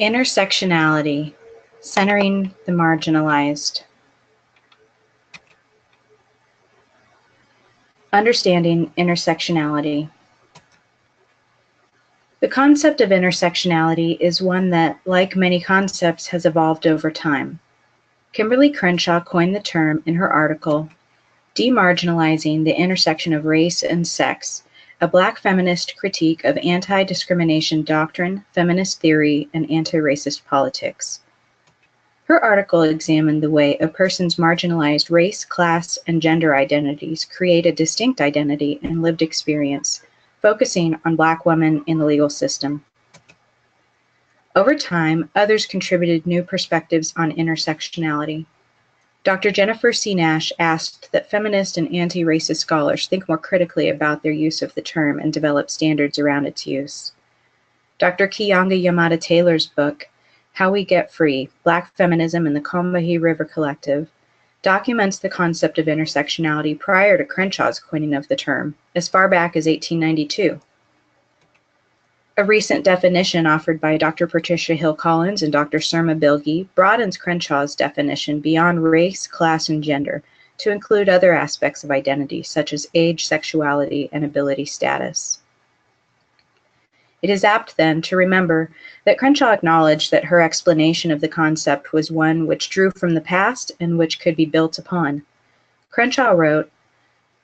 Intersectionality, centering the marginalized. Understanding intersectionality. The concept of intersectionality is one that, like many concepts, has evolved over time. Kimberly Crenshaw coined the term in her article, Demarginalizing the Intersection of Race and Sex, a Black feminist critique of anti-discrimination doctrine, feminist theory, and anti-racist politics. Her article examined the way a person's marginalized race, class, and gender identities create a distinct identity and lived experience, focusing on Black women in the legal system. Over time, others contributed new perspectives on intersectionality. Dr. Jennifer C. Nash asked that feminist and anti-racist scholars think more critically about their use of the term and develop standards around its use. Dr. Keeanga-Yamahtta Taylor's book, How We Get Free, Black Feminism in the Combahee River Collective, documents the concept of intersectionality prior to Crenshaw's coining of the term, as far back as 1892. A recent definition offered by Dr. Patricia Hill Collins and Dr. Surma Bilgi broadens Crenshaw's definition beyond race, class, and gender to include other aspects of identity, such as age, sexuality, and ability status. It is apt, then, to remember that Crenshaw acknowledged that her explanation of the concept was one which drew from the past and which could be built upon. Crenshaw wrote,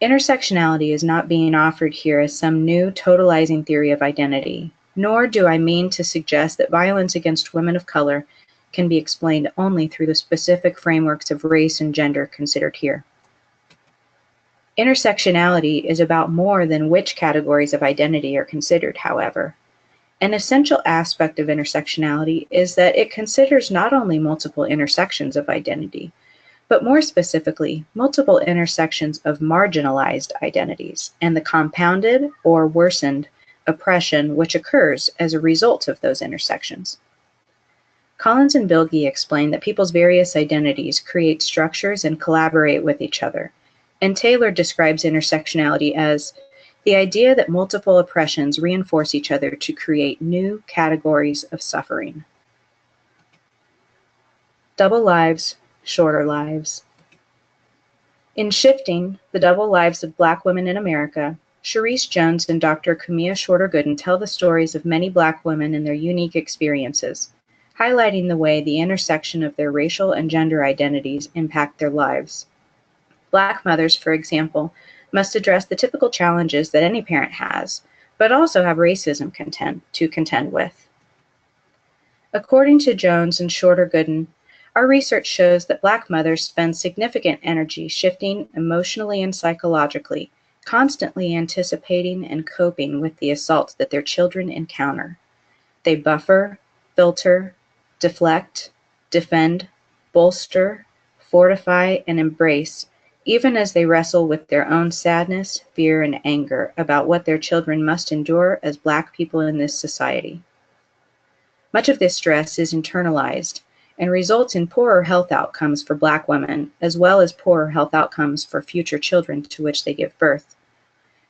"Intersectionality is not being offered here as some new totalizing theory of identity, nor do I mean to suggest that violence against women of color can be explained only through the specific frameworks of race and gender considered here. Intersectionality is about more than which categories of identity are considered, however. An essential aspect of intersectionality is that it considers not only multiple intersections of identity, but more specifically, multiple intersections of marginalized identities and the compounded or worsened oppression which occurs as a result of those intersections." Collins and Bilgi explain that people's various identities create structures and collaborate with each other, and Taylor describes intersectionality as the idea that multiple oppressions reinforce each other to create new categories of suffering. Double lives, shorter lives. In Shifting, the Double Lives of Black Women in America, Sharice Jones and Dr. Kumia Shorter-Gooden tell the stories of many Black women and their unique experiences, highlighting the way the intersection of their racial and gender identities impact their lives. Black mothers, for example, must address the typical challenges that any parent has, but also have racism to contend with. According to Jones and Shorter-Gooden, our research shows that Black mothers spend significant energy shifting emotionally and psychologically, constantly anticipating and coping with the assaults that their children encounter. They buffer, filter, deflect, defend, bolster, fortify, and embrace, even as they wrestle with their own sadness, fear, and anger about what their children must endure as Black people in this society. Much of this stress is internalized and results in poorer health outcomes for Black women, as well as poorer health outcomes for future children to which they give birth.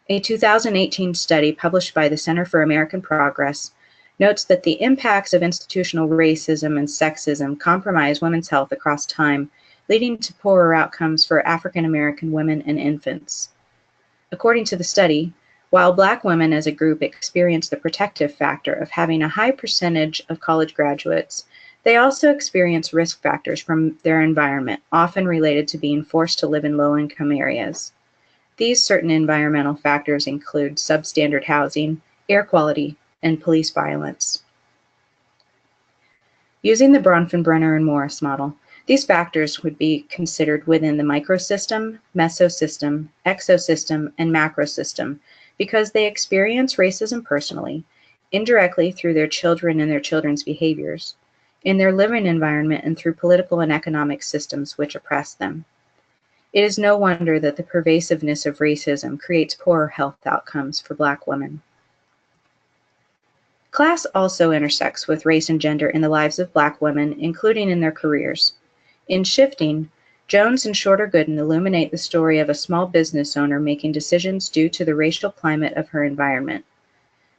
A 2018 study published by the Center for American Progress notes that the impacts of institutional racism and sexism compromise women's health across time, leading to poorer outcomes for African American women and infants. According to the study, while Black women as a group experience the protective factor of having a high percentage of college graduates, they also experience risk factors from their environment, often related to being forced to live in low-income areas. These certain environmental factors include substandard housing, air quality, and police violence. Using the Bronfenbrenner and Morris model, these factors would be considered within the microsystem, mesosystem, exosystem, and macrosystem because they experience racism personally, indirectly through their children and their children's behaviors, in their living environment, and through political and economic systems which oppress them. It is no wonder that the pervasiveness of racism creates poorer health outcomes for Black women. Class also intersects with race and gender in the lives of Black women, including in their careers. In Shifting, Jones and Shorter-Gooden illuminate the story of a small business owner making decisions due to the racial climate of her environment.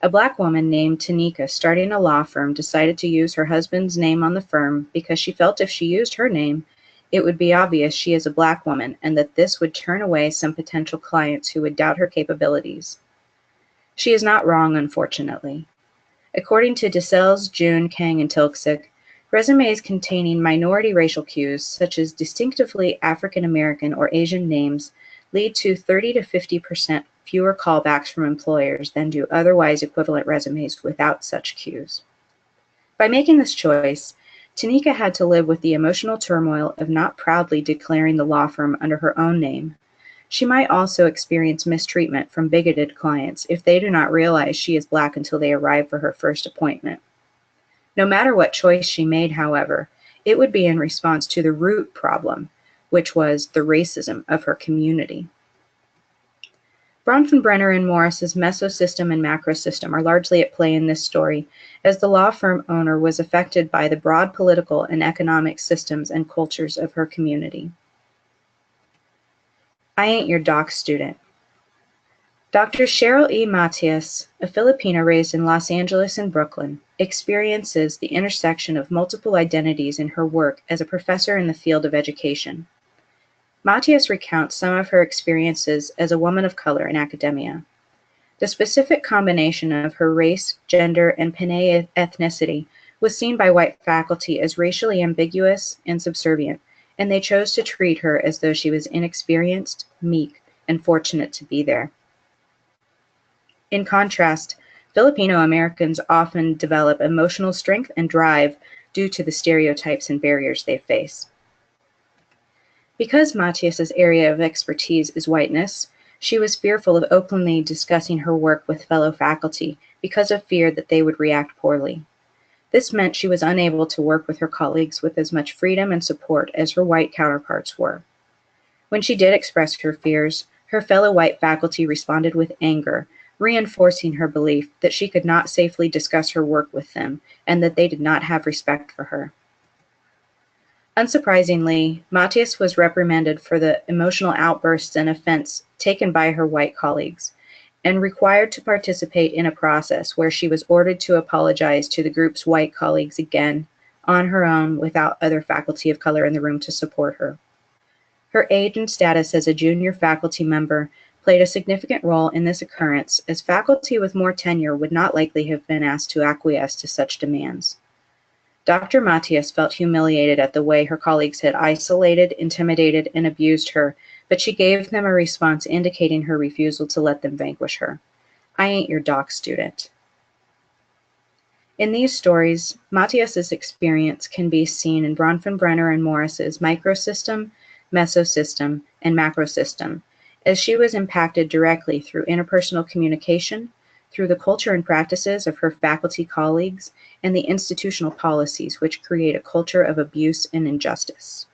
A Black woman named Tanika starting a law firm decided to use her husband's name on the firm because she felt if she used her name, it would be obvious she is a Black woman and that this would turn away some potential clients who would doubt her capabilities. She is not wrong, unfortunately. According to DeSales, June, Kang, and Tilksik, resumes containing minority racial cues, such as distinctively African American or Asian names, lead to 30 to 50% fewer callbacks from employers than do otherwise equivalent resumes without such cues. By making this choice, Tanika had to live with the emotional turmoil of not proudly declaring the law firm under her own name. She might also experience mistreatment from bigoted clients if they do not realize she is Black until they arrive for her first appointment. No matter what choice she made, however, it would be in response to the root problem, which was the racism of her community. Bronfenbrenner and Morris's mesosystem and macrosystem are largely at play in this story, as the law firm owner was affected by the broad political and economic systems and cultures of her community. I ain't your doc student. Dr. Cheryl E. Matias, a Filipina raised in Los Angeles and Brooklyn, experiences the intersection of multiple identities in her work as a professor in the field of education. Matias recounts some of her experiences as a woman of color in academia. The specific combination of her race, gender, and Pinay ethnicity was seen by white faculty as racially ambiguous and subservient, and they chose to treat her as though she was inexperienced, meek, and fortunate to be there. In contrast, Filipino Americans often develop emotional strength and drive due to the stereotypes and barriers they face. Because Matias's area of expertise is whiteness, she was fearful of openly discussing her work with fellow faculty because of fear that they would react poorly. This meant she was unable to work with her colleagues with as much freedom and support as her white counterparts were. When she did express her fears, her fellow white faculty responded with anger, reinforcing her belief that she could not safely discuss her work with them and that they did not have respect for her. Unsurprisingly, Matias was reprimanded for the emotional outbursts and offense taken by her white colleagues, and required to participate in a process where she was ordered to apologize to the group's white colleagues again, on her own, without other faculty of color in the room to support her. Her age and status as a junior faculty member played a significant role in this occurrence, as faculty with more tenure would not likely have been asked to acquiesce to such demands. Dr. Matias felt humiliated at the way her colleagues had isolated, intimidated, and abused her, but she gave them a response indicating her refusal to let them vanquish her. I ain't your doc student. In these stories, Matias's experience can be seen in Bronfenbrenner and Morris's microsystem, mesosystem, and macrosystem, as she was impacted directly through interpersonal communication, through the culture and practices of her faculty colleagues, and the institutional policies which create a culture of abuse and injustice.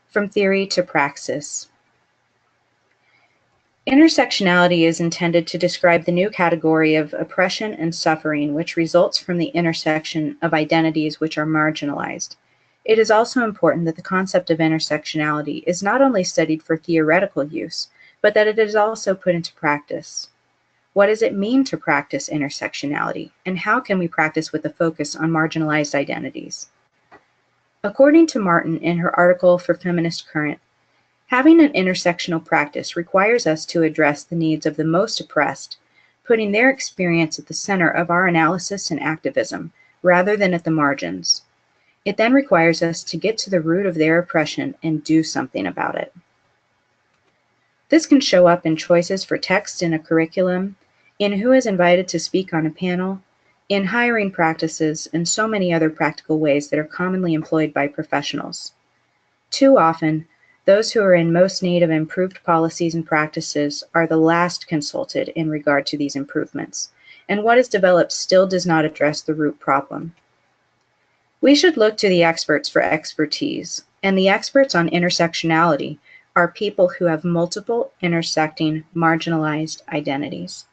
From theory to praxis. Intersectionality is intended to describe the new category of oppression and suffering which results from the intersection of identities which are marginalized. It is also important that the concept of intersectionality is not only studied for theoretical use, but that it is also put into practice. What does it mean to practice intersectionality, and how can we practice with a focus on marginalized identities? According to Martin in her article for Feminist Current, having an intersectional practice requires us to address the needs of the most oppressed, putting their experience at the center of our analysis and activism, rather than at the margins. It then requires us to get to the root of their oppression and do something about it. This can show up in choices for text in a curriculum, in who is invited to speak on a panel, in hiring practices, and so many other practical ways that are commonly employed by professionals. Too often, those who are in most need of improved policies and practices are the last consulted in regard to these improvements, and what is developed still does not address the root problem. We should look to the experts for expertise, and the experts on intersectionality are people who have multiple intersecting marginalized identities.